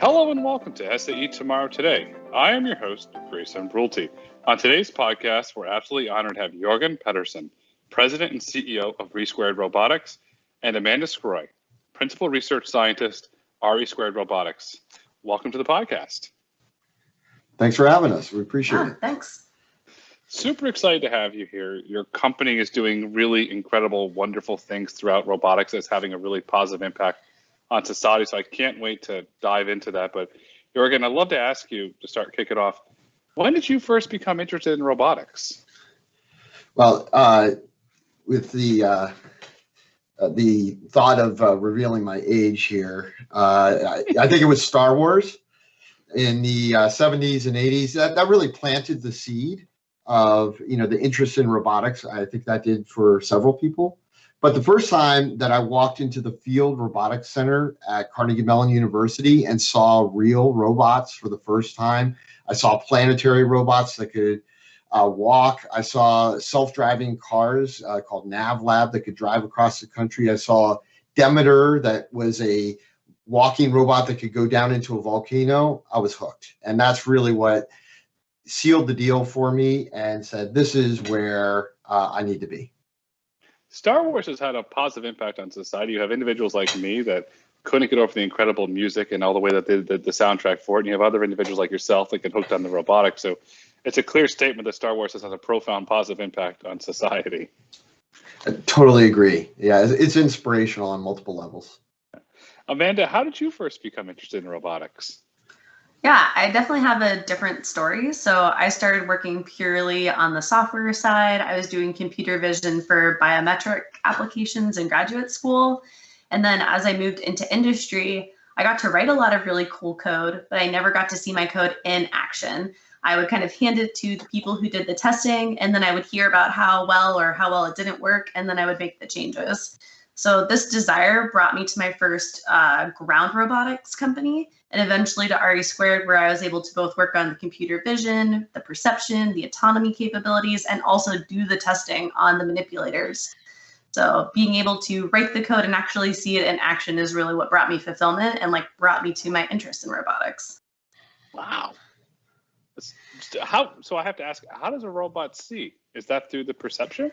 Hello and welcome to SAE Tomorrow Today. I am your host, Grayson Brulte. On today's podcast, we're absolutely honored to have Jorgen Pedersen, President and CEO of Re2 Robotics, and Amanda Sgroi, Principal Research Scientist, Re2 Robotics. Welcome to the podcast. Thanks for having us. We appreciate it. Thanks. Super excited to have you here. Your company is doing really incredible, wonderful things throughout robotics that's having a really positive impact on society. So I can't wait to dive into that. But Jorgen, I'd love to ask you to start kicking off. When did you first become interested in robotics? Well, with the thought of revealing my age here, I think it was Star Wars in the 70s and 80s. That really planted the seed of the interest in robotics. I think that did for several people. But the first time that I walked into the Field Robotics Center at Carnegie Mellon University and saw real robots for the first time, I saw planetary robots that could walk. I saw self-driving cars called NavLab that could drive across the country. I saw Demeter, that was a walking robot that could go down into a volcano. I was hooked. And that's really what sealed the deal for me and said, this is where I need to be. Star Wars has had a positive impact on society. You have individuals like me that couldn't get over the incredible music and all the way that they did the soundtrack for it. And you have other individuals like yourself that get hooked on the robotics. So it's a clear statement that Star Wars has had a profound positive impact on society. I totally agree. Yeah, it's inspirational on multiple levels. Amanda, how did you first become interested in robotics? Yeah, I definitely have a different story. So I started working purely on the software side. I was doing computer vision for biometric applications in graduate school. And then as I moved into industry, I got to write a lot of really cool code, but I never got to see my code in action. I would kind of hand it to the people who did the testing, and then I would hear about how well it didn't work, and then I would make the changes. So this desire brought me to my first ground robotics company, and eventually to Re2, where I was able to both work on the computer vision, the perception, the autonomy capabilities, and also do the testing on the manipulators. So being able to write the code and actually see it in action is really what brought me fulfillment and brought me to my interest in robotics. Wow. So I have to ask, how does a robot see? Is that through the perception?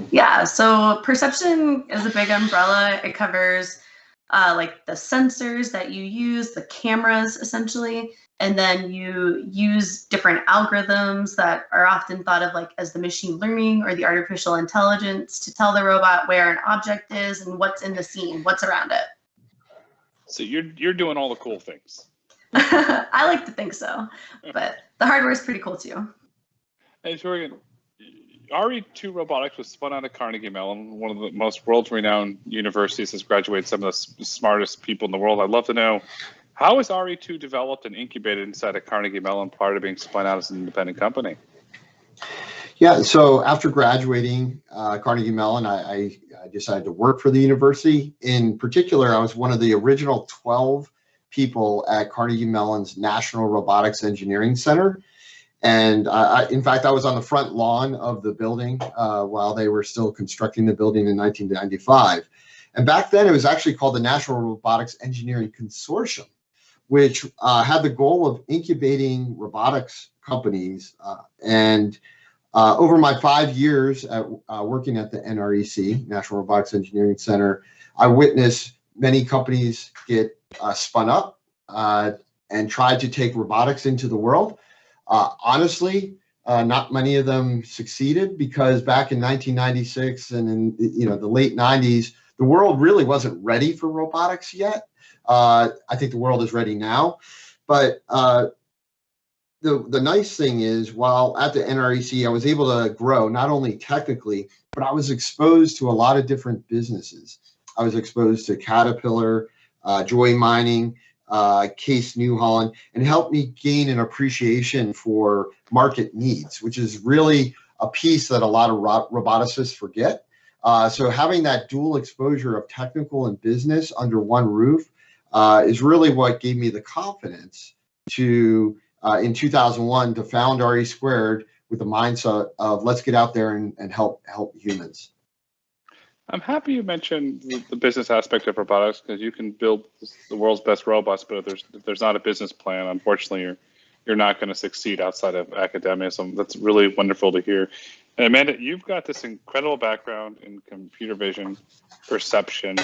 Yeah, so perception is a big umbrella. It covers the sensors that you use, the cameras essentially, and then you use different algorithms that are often thought of as the machine learning or the artificial intelligence to tell the robot where an object is and what's in the scene, what's around it. So you're doing all the cool things. I like to think so, but the hardware is pretty cool too. Hey, Jorgen, Re2 Robotics was spun out of Carnegie Mellon, one of the most world-renowned universities, has graduated some of the smartest people in the world. I'd love to know, how is Re2 developed and incubated inside of Carnegie Mellon prior to being spun out as an independent company? Yeah, so after graduating Carnegie Mellon, I decided to work for the university. In particular, I was one of the original 12 people at Carnegie Mellon's National Robotics Engineering Center. And in fact, I was on the front lawn of the building while they were still constructing the building in 1995. And back then, it was actually called the National Robotics Engineering Consortium, which had the goal of incubating robotics companies. Over my 5 years at working at the NREC, National Robotics Engineering Center, I witnessed many companies get spun up and tried to take robotics into the world. Honestly, not many of them succeeded because back in 1996 and in the late 90s, the world really wasn't ready for robotics yet. I think the world is ready now. But the nice thing is, while at the NREC, I was able to grow not only technically, but I was exposed to a lot of different businesses. I was exposed to Caterpillar, Joy Mining, Case New Holland, and helped me gain an appreciation for market needs, which is really a piece that a lot of roboticists forget. So having that dual exposure of technical and business under one roof is really what gave me the confidence to, in 2001, to found Re2 with the mindset of let's get out there and help humans. I'm happy you mentioned the business aspect of robotics, because you can build the world's best robots, but if there's not a business plan, unfortunately, you're not going to succeed outside of academia. So that's really wonderful to hear. And Amanda, you've got this incredible background in computer vision, perception.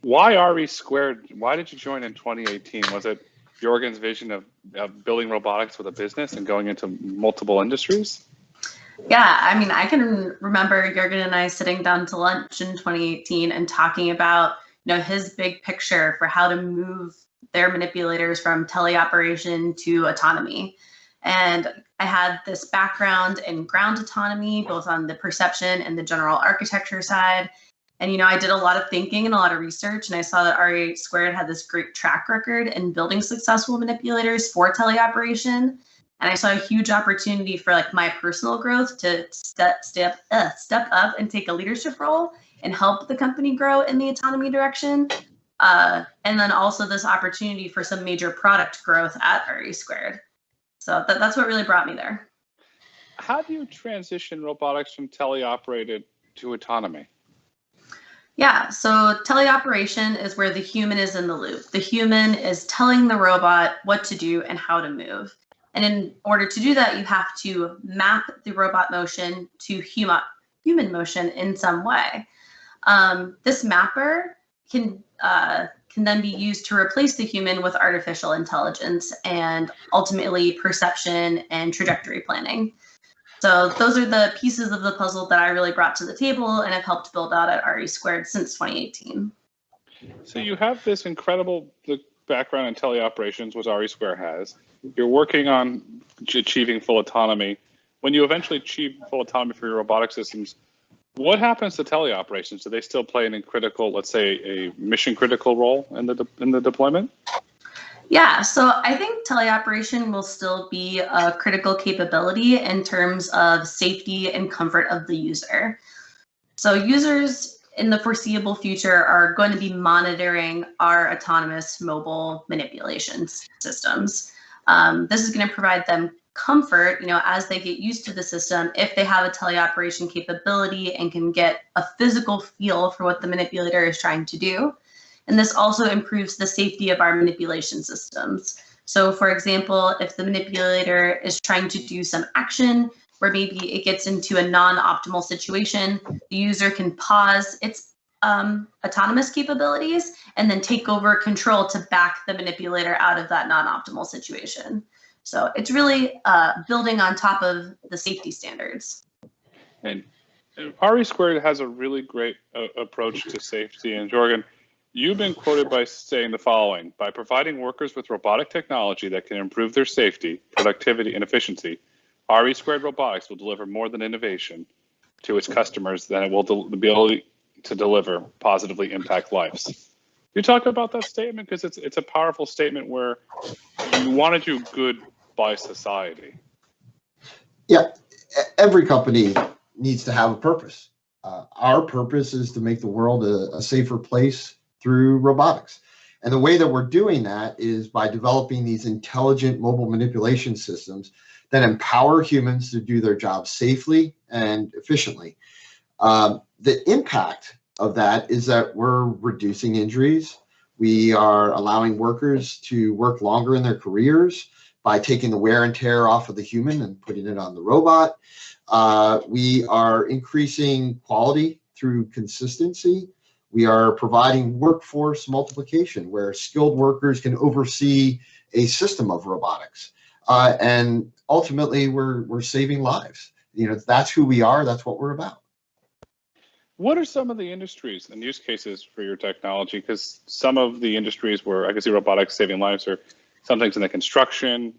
Why Re2? Why did you join in 2018? Was it Jorgen's vision of building robotics with a business and going into multiple industries? Yeah, I mean, I can remember Jorgen and I sitting down to lunch in 2018 and talking about, his big picture for how to move their manipulators from teleoperation to autonomy. And I had this background in ground autonomy, both on the perception and the general architecture side. And, I did a lot of thinking and a lot of research, and I saw that Re2 had this great track record in building successful manipulators for teleoperation. And I saw a huge opportunity for my personal growth to step up and take a leadership role and help the company grow in the autonomy direction. And then also this opportunity for some major product growth at Re2. So that's what really brought me there. How do you transition robotics from teleoperated to autonomy? Yeah, so teleoperation is where the human is in the loop. The human is telling the robot what to do and how to move. And in order to do that, you have to map the robot motion to human motion in some way. This mapper can then be used to replace the human with artificial intelligence and ultimately perception and trajectory planning. So those are the pieces of the puzzle that I really brought to the table and have helped build out at Re2 since 2018. So you have this incredible background in teleoperations, which Re2 has. You're working on achieving full autonomy. When you eventually achieve full autonomy for your robotic systems, what happens to teleoperations? Do they still play a critical, let's say, a mission critical role in the deployment? Yeah, so I think teleoperation will still be a critical capability in terms of safety and comfort of the user. So users in the foreseeable future are going to be monitoring our autonomous mobile manipulation systems. This is going to provide them comfort, as they get used to the system, if they have a teleoperation capability and can get a physical feel for what the manipulator is trying to do. And this also improves the safety of our manipulation systems. So for example, if the manipulator is trying to do some action where maybe it gets into a non-optimal situation, the user can pause its autonomous capabilities and then take over control to back the manipulator out of that non-optimal situation. So it's really building on top of the safety standards. And Re2 has a really great approach to safety. And Jorgen, you've been quoted by saying the following: by providing workers with robotic technology that can improve their safety, productivity, and efficiency, Re2 Robotics will deliver more than innovation to its customers than it will the ability to deliver positively impact lives. Can you talk about that statement? Because it's a powerful statement where you want to do good by society. Yeah, every company needs to have a purpose. Our purpose is to make the world a safer place through robotics. And the way that we're doing that is by developing these intelligent mobile manipulation systems that empower humans to do their jobs safely and efficiently. The impact of that is that we're reducing injuries. We are allowing workers to work longer in their careers by taking the wear and tear off of the human and putting it on the robot. We are increasing quality through consistency. We are providing workforce multiplication where skilled workers can oversee a system of robotics. And ultimately, we're saving lives. That's who we are. That's what we're about. What are some of the industries and use cases for your technology? Because some of the industries where I can see robotics saving lives are some things in the construction,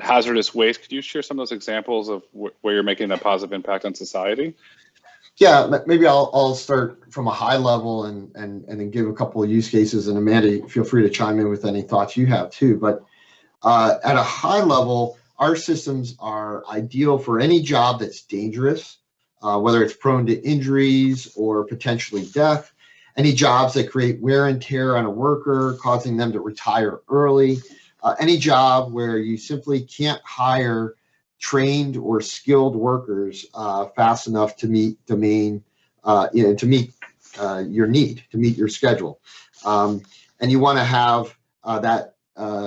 hazardous waste. Could you share some of those examples of where you're making a positive impact on society? Yeah, maybe I'll start from a high level and then give a couple of use cases. And Amanda, feel free to chime in with any thoughts you have too. But at a high level, our systems are ideal for any job that's dangerous, whether it's prone to injuries or potentially death, any jobs that create wear and tear on a worker, causing them to retire early, any job where you simply can't hire trained or skilled workers fast enough to meet domain to meet your need, to meet your schedule. And you want to have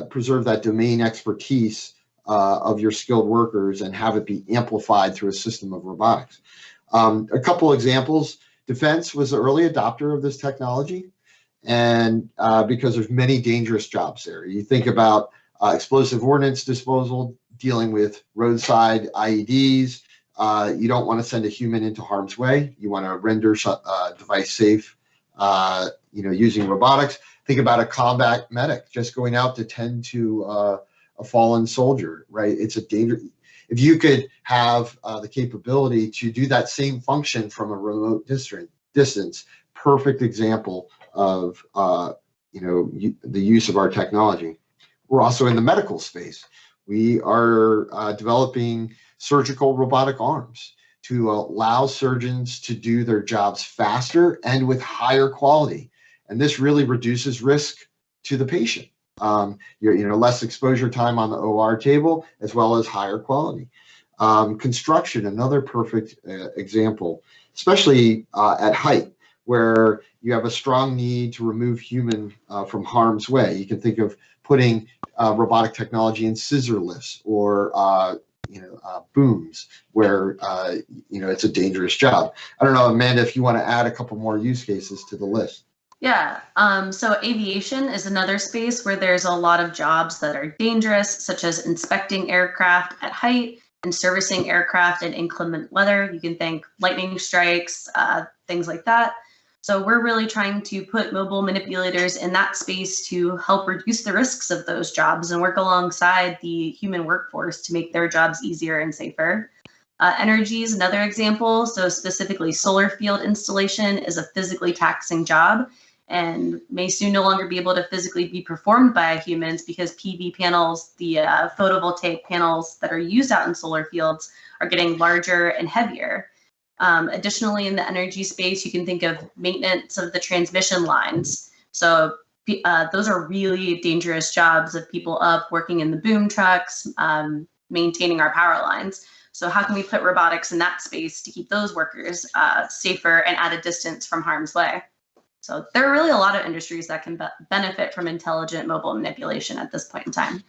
preserve that domain expertise of your skilled workers and have it be amplified through a system of robotics. A couple examples: defense was the early adopter of this technology, and because there's many dangerous jobs there. You think about explosive ordnance disposal, dealing with roadside IEDs. You don't want to send a human into harm's way. You want to render device safe, using robotics. Think about a combat medic just going out to tend to a fallen soldier, right? It's a danger. If you could have the capability to do that same function from a remote distance, perfect example of the use of our technology. We're also in the medical space. We are developing surgical robotic arms to allow surgeons to do their jobs faster and with higher quality. And this really reduces risk to the patient. Less exposure time on the OR table, as well as higher quality. Construction, another perfect example, especially at height, where you have a strong need to remove human from harm's way. You can think of putting robotic technology in scissor lifts or booms, where it's a dangerous job. I don't know, Amanda, if you want to add a couple more use cases to the list. Yeah, so aviation is another space where there's a lot of jobs that are dangerous, such as inspecting aircraft at height and servicing aircraft in inclement weather. You can think lightning strikes, things like that. So we're really trying to put mobile manipulators in that space to help reduce the risks of those jobs and work alongside the human workforce to make their jobs easier and safer. Energy is another example. So specifically, solar field installation is a physically taxing job and may soon no longer be able to physically be performed by humans because PV panels, the photovoltaic panels that are used out in solar fields, are getting larger and heavier. Additionally, in the energy space, you can think of maintenance of the transmission lines. So those are really dangerous jobs of people up working in the boom trucks, maintaining our power lines. So how can we put robotics in that space to keep those workers safer and at a distance from harm's way? So there are really a lot of industries that can benefit from intelligent mobile manipulation at this point in time.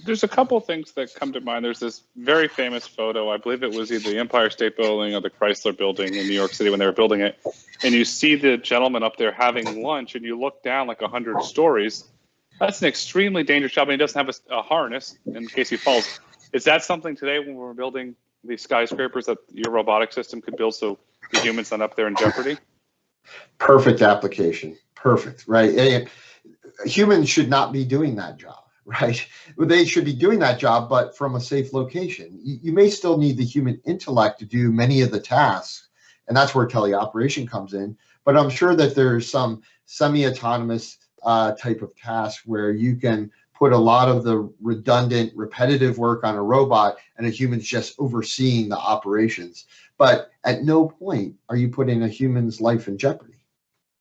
There's a couple things that come to mind. There's this very famous photo. I believe it was either the Empire State Building or the Chrysler Building in New York City when they were building it. And you see the gentleman up there having lunch, and you look down like 100 stories. That's an extremely dangerous job, and he doesn't have a harness in case he falls. Is that something today when we're building these skyscrapers that your robotic system could build so the humans not up there in jeopardy? Perfect application. Perfect, right? Humans should not be doing that job, right? They should be doing that job, but from a safe location. You may still need the human intellect to do many of the tasks, and that's where teleoperation comes in. But I'm sure that there's some semi-autonomous type of task where you can put a lot of the redundant, repetitive work on a robot and a human's just overseeing the operations. But at no point are you putting a human's life in jeopardy.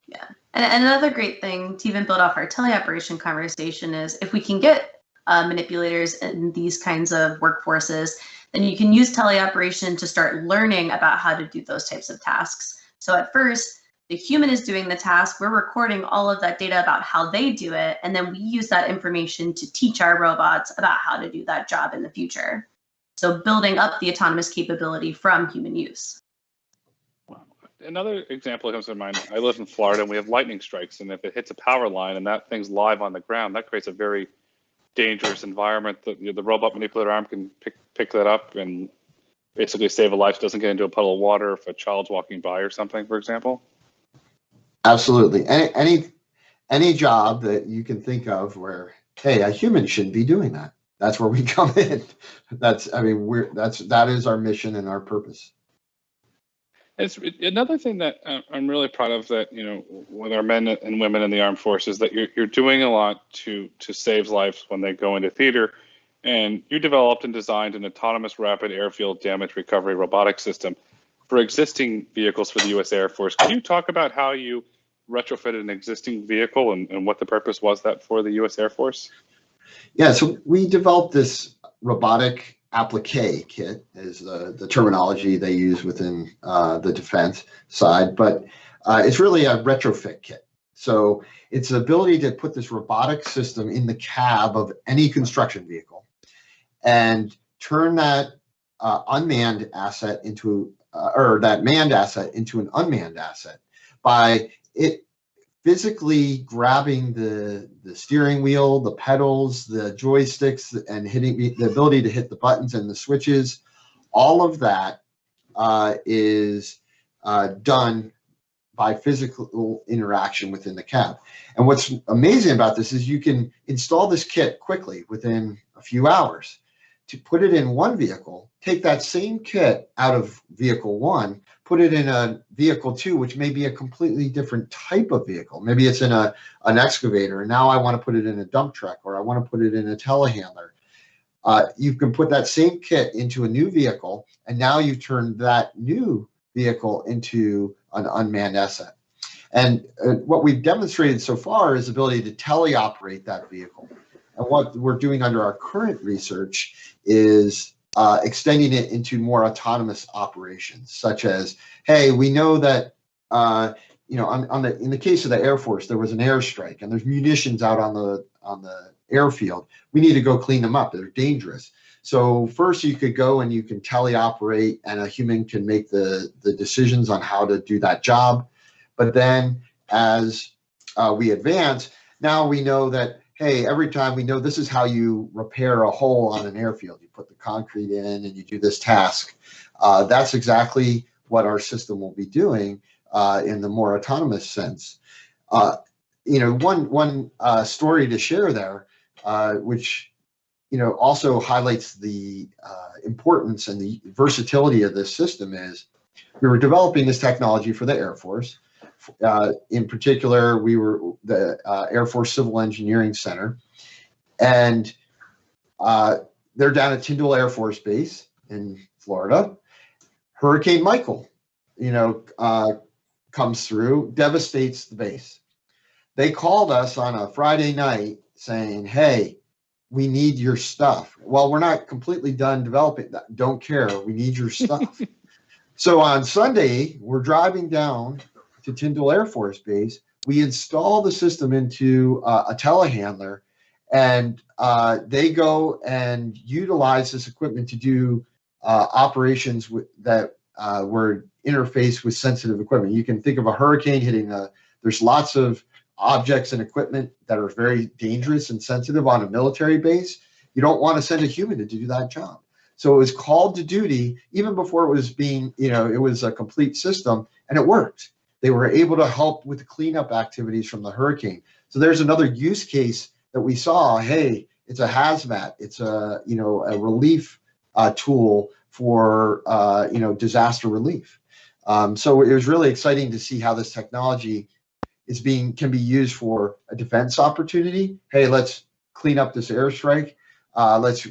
Yeah. And another great thing to even build off our teleoperation conversation is if we can get manipulators in these kinds of workforces, then you can use teleoperation to start learning about how to do those types of tasks. So at first, the human is doing the task, we're recording all of that data about how they do it, and then we use that information to teach our robots about how to do that job in the future. So building up the autonomous capability from human use. Another example that comes to mind, I live in Florida and we have lightning strikes, and if it hits a power line and that thing's live on the ground, that creates a very dangerous environment. The robot manipulator arm can pick that up and basically save a life. It doesn't get into a puddle of water if a child's walking by or something, for example. Absolutely. Any job that you can think of where, hey, a human shouldn't be doing that. That's where we come in. That is our mission and our purpose. It's another thing that I'm really proud of, that with our men and women in the armed forces, that you're doing a lot to save lives when they go into theater. And you developed and designed an autonomous rapid airfield damage recovery robotic system for existing vehicles for the U.S. Air Force. Can you talk about how you retrofitted an existing vehicle and what the purpose was that for the U.S. Air Force? Yeah, so we developed this robotic applique kit is the terminology they use within the defense side, but it's really a retrofit kit. So it's the ability to put this robotic system in the cab of any construction vehicle and turn that unmanned asset into, or that manned asset into an unmanned asset by it physically grabbing the steering wheel, the pedals, the joysticks, and hitting the ability to hit the buttons and the switches. All of that is done by physical interaction within the cab. And what's amazing about this is you can install this kit quickly within a few hours. To put it in one vehicle, take that same kit out of vehicle one, put it in a vehicle two, which may be a completely different type of vehicle. Maybe it's in an excavator, and now I want to put it in a dump truck, or I want to put it in a telehandler. You can put that same kit into a new vehicle, and now you turn that new vehicle into an unmanned asset. And what we've demonstrated so far is the ability to teleoperate that vehicle. And what we're doing under our current research is extending it into more autonomous operations, such as, hey, we know that in the case of the Air Force, there was an airstrike, and there's munitions out on the airfield. We need to go clean them up. They're dangerous. So first, you could go and you can teleoperate, and a human can make the decisions on how to do that job. But then, as we advance, now we know that, hey, every time we know this is how you repair a hole on an airfield. You put the concrete in and you do this task. That's exactly what our system will be doing in the more autonomous sense. One story to share there, which also highlights the importance and the versatility of this system, is we were developing this technology for the Air Force. In particular, we were the Air Force Civil Engineering Center, and they're down at Tyndall Air Force Base in Florida. Hurricane Michael, comes through, devastates the base. They called us on a Friday night saying, hey, we need your stuff. Well, we're not completely done developing that. Don't care. We need your stuff. So on Sunday, we're driving down to Tyndall Air Force Base. We install the system into a telehandler, and they go and utilize this equipment to do operations that were interfaced with sensitive equipment. You can think of a hurricane hitting there's lots of objects and equipment that are very dangerous and sensitive on a military base. You don't want to send a human to do that job. So it was called to duty even before it was being, it was a complete system, and it worked. They were able to help with the cleanup activities from the hurricane. So there's another use case that we saw. Hey, it's a hazmat. It's a relief tool for disaster relief. So it was really exciting to see how this technology can be used for a defense opportunity. Hey, let's clean up this airstrike.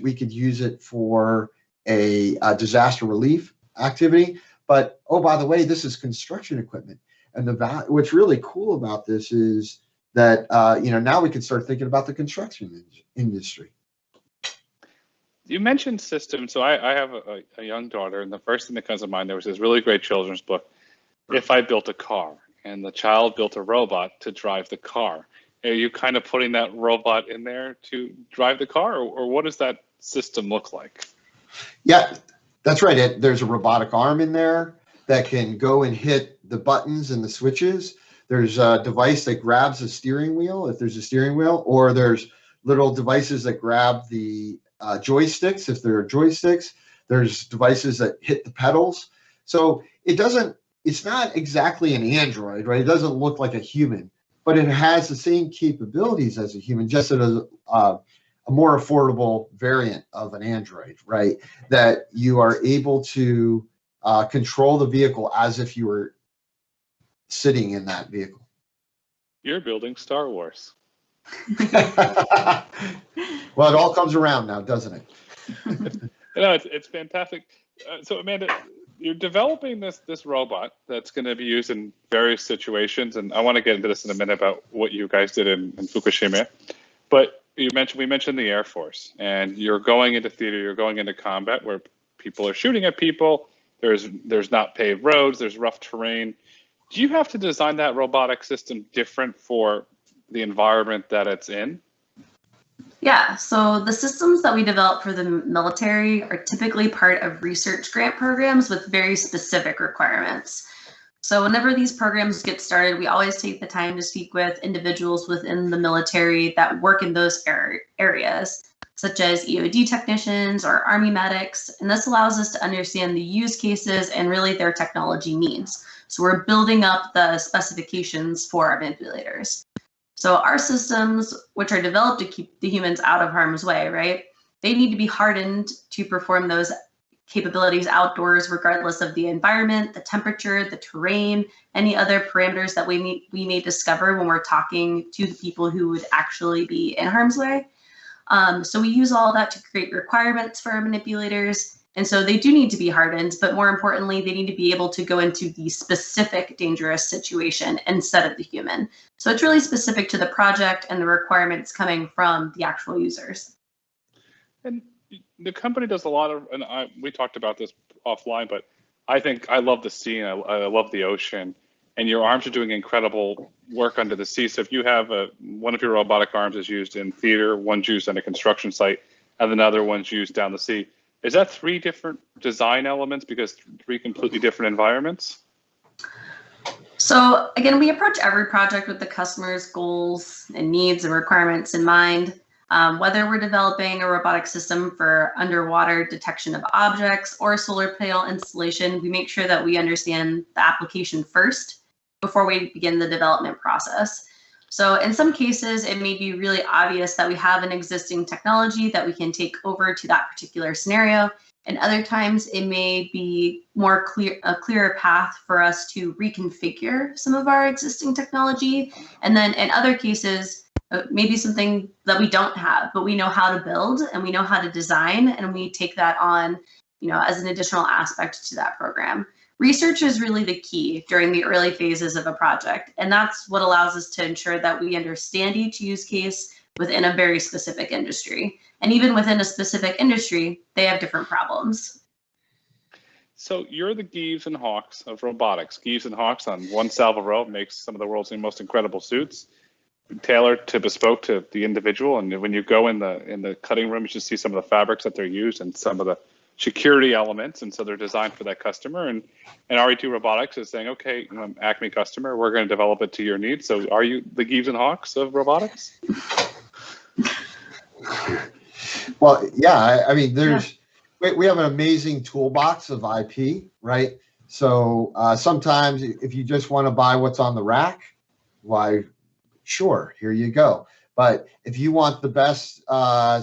We could use it for a disaster relief activity. But oh, by the way, this is construction equipment. And what's really cool about this is that now we can start thinking about the construction industry. You mentioned systems. So I have a young daughter, and the first thing that comes to mind, there was this really great children's book, If I Built a Car, and the child built a robot to drive the car. Are you kind of putting that robot in there to drive the car, or what does that system look like? Yeah, that's right. There's a robotic arm in there that can go and hit the buttons and the switches. There's a device that grabs the steering wheel, if there's a steering wheel, or there's little devices that grab the joysticks, if there are joysticks. There's devices that hit the pedals. So it's not exactly an android, right? It doesn't look like a human, but it has the same capabilities as a human, just as a more affordable variant of an android, right? That you are able to control the vehicle as if you were sitting in that vehicle. You're building Star Wars. Well, it all comes around now, doesn't it? It's fantastic. So Amanda, you're developing this robot that's going to be used in various situations, and I want to get into this in a minute about what you guys did in Fukushima. But we mentioned the Air Force, and you're going into theater, you're going into combat where people are shooting at people. There's not paved roads, there's rough terrain. Do you have to design that robotic system different for the environment that it's in? Yeah, so the systems that we develop for the military are typically part of research grant programs with very specific requirements. So whenever these programs get started, we always take the time to speak with individuals within the military that work in those areas, such as EOD technicians or Army medics. And this allows us to understand the use cases and really their technology needs. So we're building up the specifications for our manipulators. So our systems, which are developed to keep the humans out of harm's way, right? They need to be hardened to perform those capabilities outdoors, regardless of the environment, the temperature, the terrain, any other parameters that we may discover when we're talking to the people who would actually be in harm's way. So we use all that to create requirements for our manipulators. And so they do need to be hardened, but more importantly, they need to be able to go into the specific dangerous situation instead of the human. So it's really specific to the project and the requirements coming from the actual users. And the company does a lot of, and we talked about this offline, but I love the sea and I love the ocean, and your arms are doing incredible work under the sea. So if you have one of your robotic arms is used in theater, one's used on a construction site, and another one's used down the sea, is that 3 different design elements because 3 completely different environments? So again, we approach every project with the customer's goals and needs and requirements in mind. Whether we're developing a robotic system for underwater detection of objects or solar panel installation, we make sure that we understand the application first before we begin the development process. So in some cases, it may be really obvious that we have an existing technology that we can take over to that particular scenario. And other times it may be a clearer path for us to reconfigure some of our existing technology. And then in other cases, maybe something that we don't have, but we know how to build and we know how to design, and we take that on, as an additional aspect to that program. Research is really the key during the early phases of a project, and that's what allows us to ensure that we understand each use case within a very specific industry. And even within a specific industry, they have different problems. So you're the Geeves and Hawks of robotics. Geeves and Hawks on one salvo row makes some of the world's most incredible suits, tailored to bespoke to the individual. And when you go in the cutting room, you should see some of the fabrics that they're used and some of the security elements, and so they're designed for that customer. And Re2 Robotics is saying, okay, Acme customer, we're going to develop it to your needs. So are you the Geeves and Hawks of robotics? Well, yeah, I mean, we have an amazing toolbox of IP, right? So sometimes if you just want to buy what's on the rack, why, sure, here you go. But if you want the best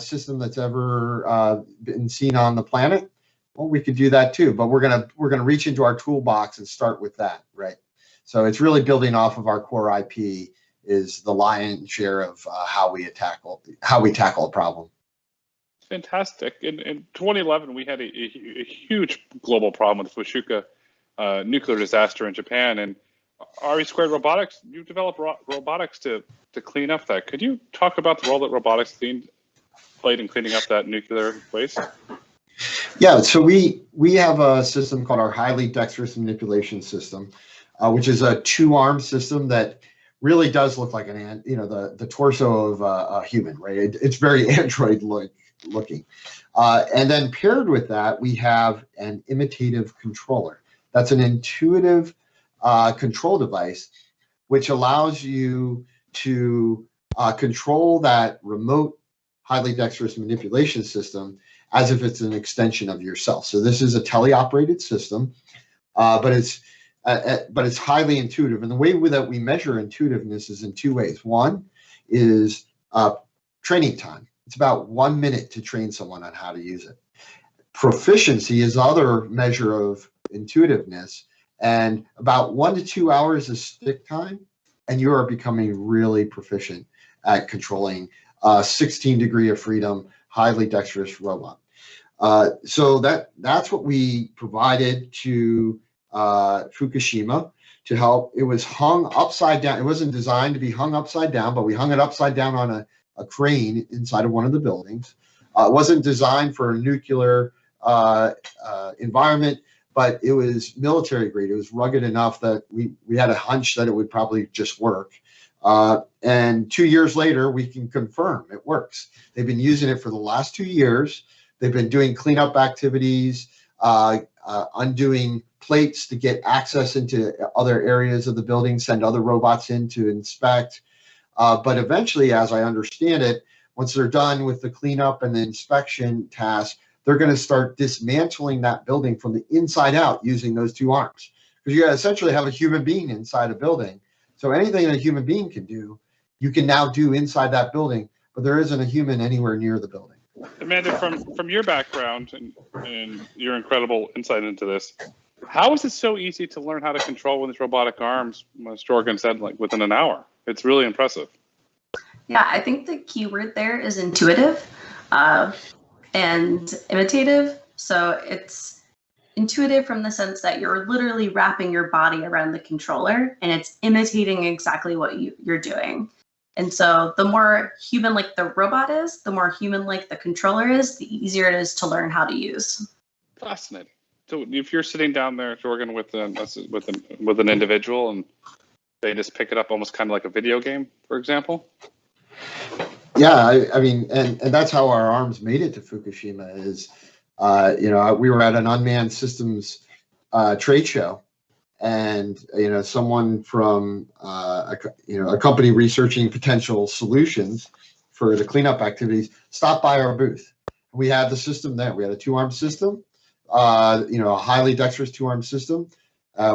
system that's ever been seen on the planet, well, we could do that too. But we're gonna reach into our toolbox and start with that, right? So it's really building off of our core IP is the lion's share of how we tackle a problem. Fantastic. In 2011, we had a huge global problem with Fukushima nuclear disaster in Japan, and Resquare Robotics, you developed robotics to clean up that. Could you talk about the role that robotics played in cleaning up that nuclear waste? Yeah, so we have a system called our highly dexterous manipulation system, which is a 2-arm system that really does look like the torso of a human, right? It's very android looking. And then paired with that, we have an imitative controller. That's an intuitive control device, which allows you to control that remote highly dexterous manipulation system as if it's an extension of yourself. So this is a teleoperated system, but it's highly intuitive. And the way that we measure intuitiveness is in 2 ways. One is training time. It's about 1 minute to train someone on how to use it. Proficiency is the other measure of intuitiveness, and about 1 to 2 hours of stick time, and you are becoming really proficient at controlling a 16 degree of freedom, highly dexterous robot. So that's what we provided to Fukushima to help. It was hung upside down. It wasn't designed to be hung upside down, but we hung it upside down on a crane inside of one of the buildings. It wasn't designed for a nuclear environment, but it was military grade. It was rugged enough that we had a hunch that it would probably just work. And 2 years later, we can confirm it works. They've been using it for the last 2 years. They've been doing cleanup activities, undoing plates to get access into other areas of the building, send other robots in to inspect. But eventually, as I understand it, once they're done with the cleanup and the inspection task, they're going to start dismantling that building from the inside out using those two arms. Because you essentially have a human being inside a building. So anything that a human being can do, you can now do inside that building, but there isn't a human anywhere near the building. Amanda, from your background and your incredible insight into this, how is it so easy to learn how to control with these robotic arms, as Jorgen said, like within an hour? It's really impressive. Yeah, I think the key word there is intuitive and imitative. So it's intuitive from the sense that you're literally wrapping your body around the controller and it's imitating exactly what you're doing. And so the more human-like the robot is, the more human-like the controller is, the easier it is to learn how to use. Fascinating. So if you're sitting down there, Jorgen, with an individual and they just pick it up almost kind of like a video game, for example? Yeah, I mean, and that's how our arms made it to Fukushima is, we were at an unmanned systems trade show, and someone from a company researching potential solutions for the cleanup activities stopped by our booth. We had the system there. We had a two-arm system, a highly dexterous two-arm system.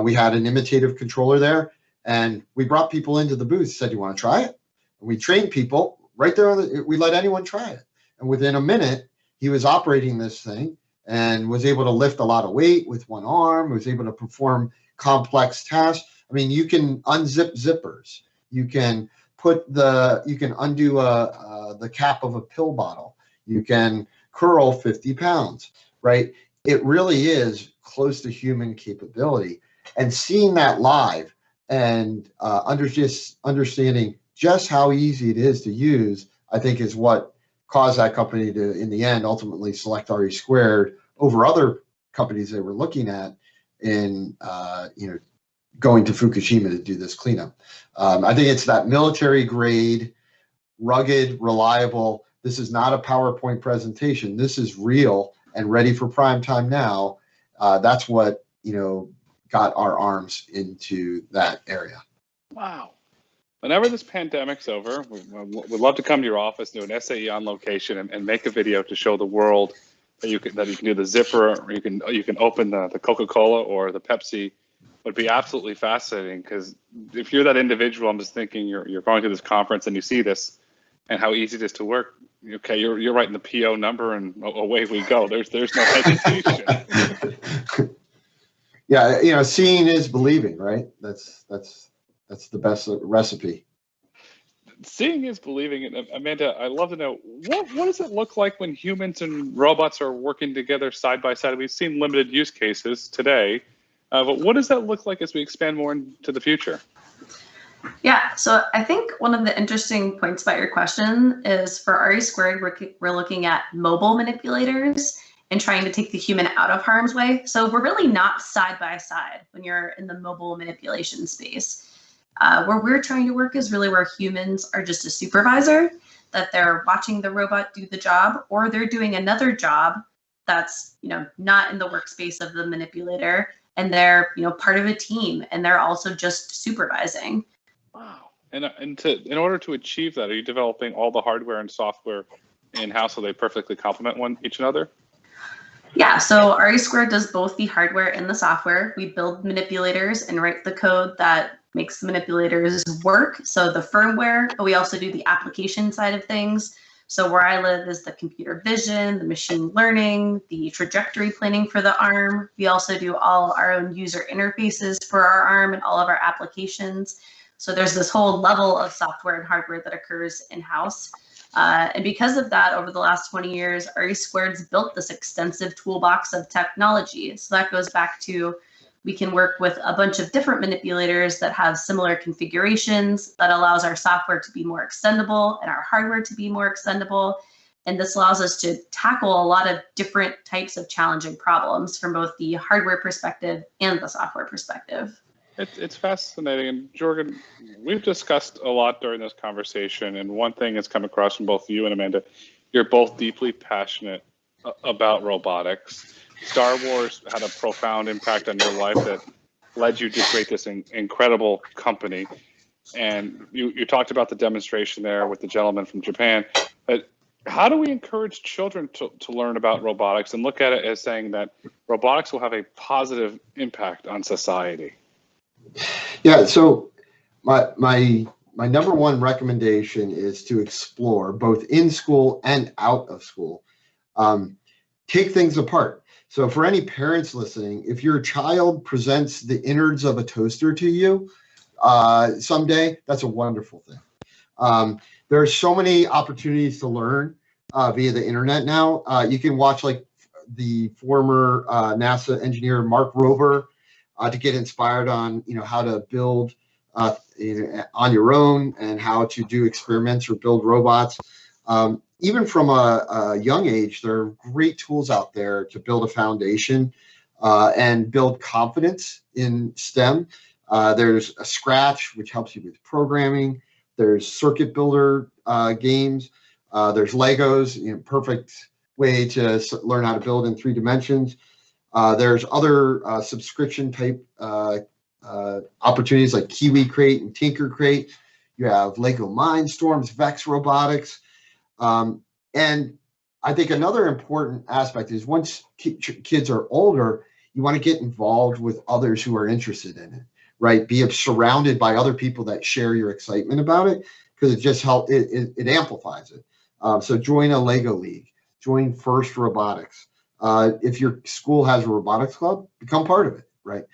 We had an imitative controller there, and we brought people into the booth. Said, "You want to try it?" And we trained people right there. We let anyone try it, and within a minute, he was operating this thing and was able to lift a lot of weight with one arm. Was able to perform complex tasks. I mean, you can unzip zippers. You can undo the cap of a pill bottle. You can curl 50 pounds, right? It really is close to human capability. And seeing that live and understanding just how easy it is to use, I think is what caused that company to, in the end, ultimately select Resquare over other companies they were looking at in going to Fukushima to do this cleanup. I think it's that military grade, rugged, reliable. This is not a PowerPoint presentation. This is real and ready for prime time now. That's what got our arms into that area. Wow. Whenever this pandemic's over, we'd love to come to your office, do an SAE on location, and make a video to show the world that you can do the zipper, or you can open the Coca-Cola or the Pepsi. Would be absolutely fascinating, because if you're that individual, I'm just thinking you're going to this conference and you see this and how easy it is to work. Okay, you're writing the PO number and away we go. There's no hesitation. Yeah, seeing is believing, right? That's the best recipe. Seeing is believing. And Amanda, I'd love to know, what does it look like when humans and robots are working together side by side? We've seen limited use cases today, but what does that look like as we expand more into the future? Yeah, so I think one of the interesting points about your question is for Resquare, we're looking at mobile manipulators and trying to take the human out of harm's way. So we're really not side by side when you're in the mobile manipulation space. Where we're trying to work is really where humans are just a supervisor, that they're watching the robot do the job, or they're doing another job that's not in the workspace of the manipulator, and they're part of a team, and they're also just supervising. Wow. And in order to achieve that, are you developing all the hardware and software in-house so they perfectly complement each another? Yeah, so Resquare does both the hardware and the software. We build manipulators and write the code that makes the manipulators work. So the firmware, but we also do the application side of things. So where I live is the computer vision, the machine learning, the trajectory planning for the arm. We also do all our own user interfaces for our arm and all of our applications. So there's this whole level of software and hardware that occurs in-house. And because of that, over the last 20 years, Resquare's built this extensive toolbox of technology. So that goes back to We can work with a bunch of different manipulators that have similar configurations that allows our software to be more extendable and our hardware to be more extendable. And this allows us to tackle a lot of different types of challenging problems from both the hardware perspective and the software perspective. It's fascinating. And Jorgen, we've discussed a lot during this conversation. And one thing that's come across from both you and Amanda, you're both deeply passionate about robotics. Star Wars had a profound impact on your life that led you to create this incredible company. And you talked about the demonstration there with the gentleman from Japan. But how do we encourage children to learn about robotics and look at it as saying that robotics will have a positive impact on society? Yeah, so my number one recommendation is to explore both in school and out of school. Take things apart. So for any parents listening, if your child presents the innards of a toaster to you someday, that's a wonderful thing. There are so many opportunities to learn via the internet now. You can watch like the former NASA engineer Mark Rover to get inspired on how to build on your own and how to do experiments or build robots. Even from a young age, there are great tools out there to build a foundation and build confidence in STEM. There's a Scratch, which helps you with programming. There's circuit builder games. There's Legos, perfect way to learn how to build in 3 dimensions. There's other subscription type opportunities like Kiwi Crate and Tinker Crate. You have Lego Mindstorms, Vex Robotics. And I think another important aspect is once kids are older, you want to get involved with others who are interested in it, right? Be surrounded by other people that share your excitement about it, because it just it amplifies it. So join a Lego League, join First Robotics. If your school has a robotics club, become part of it, right?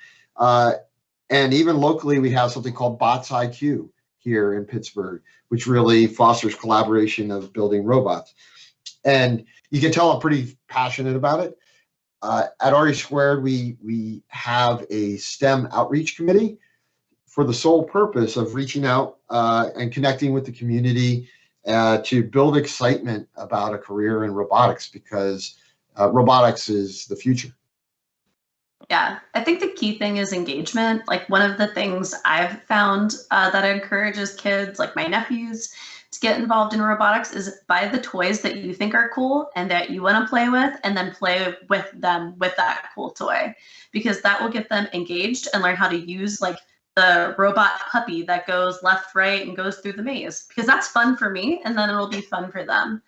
And even locally, we have something called Bots IQ here in Pittsburgh, which really fosters collaboration of building robots. And you can tell I'm pretty passionate about it. At Resquare, we have a STEM outreach committee for the sole purpose of reaching out and connecting with the community to build excitement about a career in robotics, because robotics is the future. Yeah, I think the key thing is engagement. Like one of the things I've found that encourages kids, like my nephews, to get involved in robotics is buy the toys that you think are cool and that you want to play with, and then play with them with that cool toy, because that will get them engaged and learn how to use like the robot puppy that goes left, right, and goes through the maze, because that's fun for me, and then it'll be fun for them.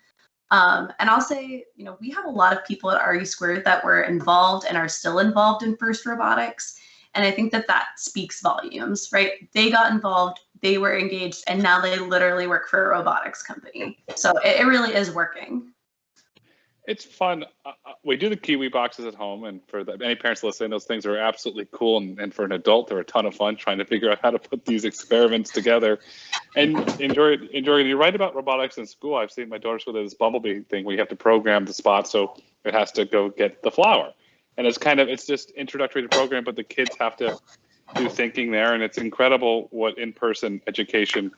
And I'll say, we have a lot of people at Resquare that were involved and are still involved in First Robotics. And I think that speaks volumes, right? They got involved, they were engaged, and now they literally work for a robotics company. So it really is working. It's fun. We do the Kiwi boxes at home, and for any parents listening, those things are absolutely cool. And for an adult, they're a ton of fun trying to figure out how to put these experiments together. And enjoy. You're right about robotics in school. I've seen my daughter school do this bumblebee thing where you have to program the spot so it has to go get the flower. And it's just introductory to program, but the kids have to do thinking there. And it's incredible what in-person education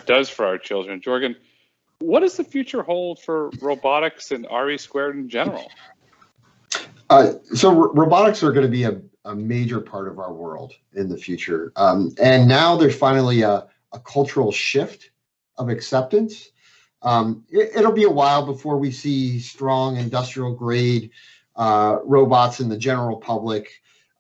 does for our children. Jorgen, what does the future hold for robotics and Resquare in general? So robotics are going to be a major part of our world in the future. And now there's finally a cultural shift of acceptance. It'll be a while before we see strong industrial grade robots in the general public.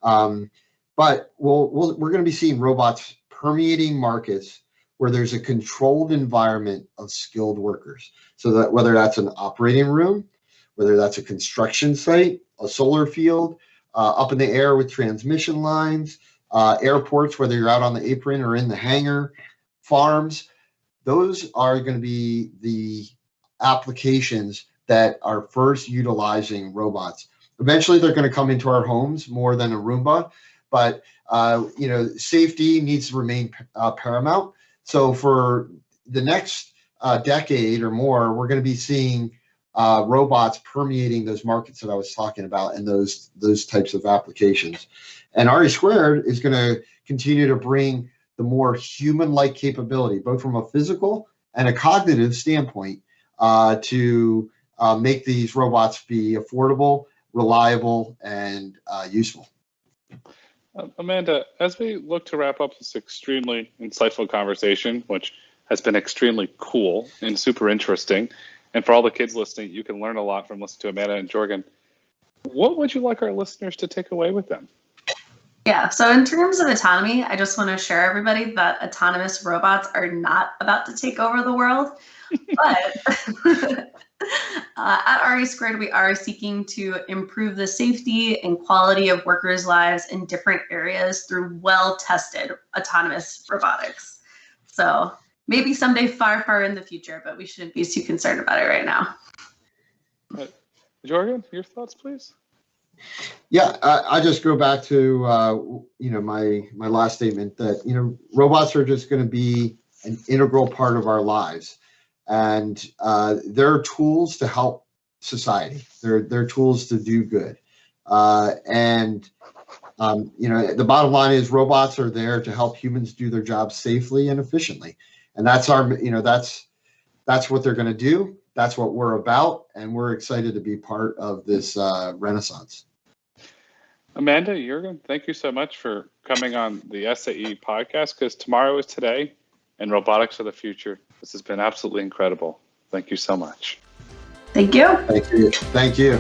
But we're going to be seeing robots permeating markets where there's a controlled environment of skilled workers. So that whether that's an operating room, whether that's a construction site, a solar field, up in the air with transmission lines, airports, whether you're out on the apron or in the hangar, farms, those are going to be the applications that are first utilizing robots. Eventually, they're going to come into our homes more than a Roomba, but safety needs to remain paramount. So for the next decade or more, we're going to be seeing robots permeating those markets that I was talking about and those types of applications. And Resquare is going to continue to bring the more human-like capability, both from a physical and a cognitive standpoint, to make these robots be affordable, reliable, and useful. Amanda, as we look to wrap up this extremely insightful conversation, which has been extremely cool and super interesting, and for all the kids listening, you can learn a lot from listening to Amanda and Jorgen. What would you like our listeners to take away with them? Yeah, so in terms of autonomy, I just want to share everybody that autonomous robots are not about to take over the world, but at Resquared, we are seeking to improve the safety and quality of workers' lives in different areas through well-tested autonomous robotics. So maybe someday far, far in the future, but we shouldn't be too concerned about it right now. Jorgen, your thoughts, please? Yeah, I just go back to my last statement that robots are just going to be an integral part of our lives, and they're tools to help society. They're tools to do good, and the bottom line is robots are there to help humans do their jobs safely and efficiently, and that's that's what they're going to do. That's what we're about, and we're excited to be part of this renaissance. Amanda, Jorgen, thank you so much for coming on the SAE podcast, because tomorrow is today and robotics are the future. This has been absolutely incredible. Thank you so much. Thank you. Thank you. Thank you.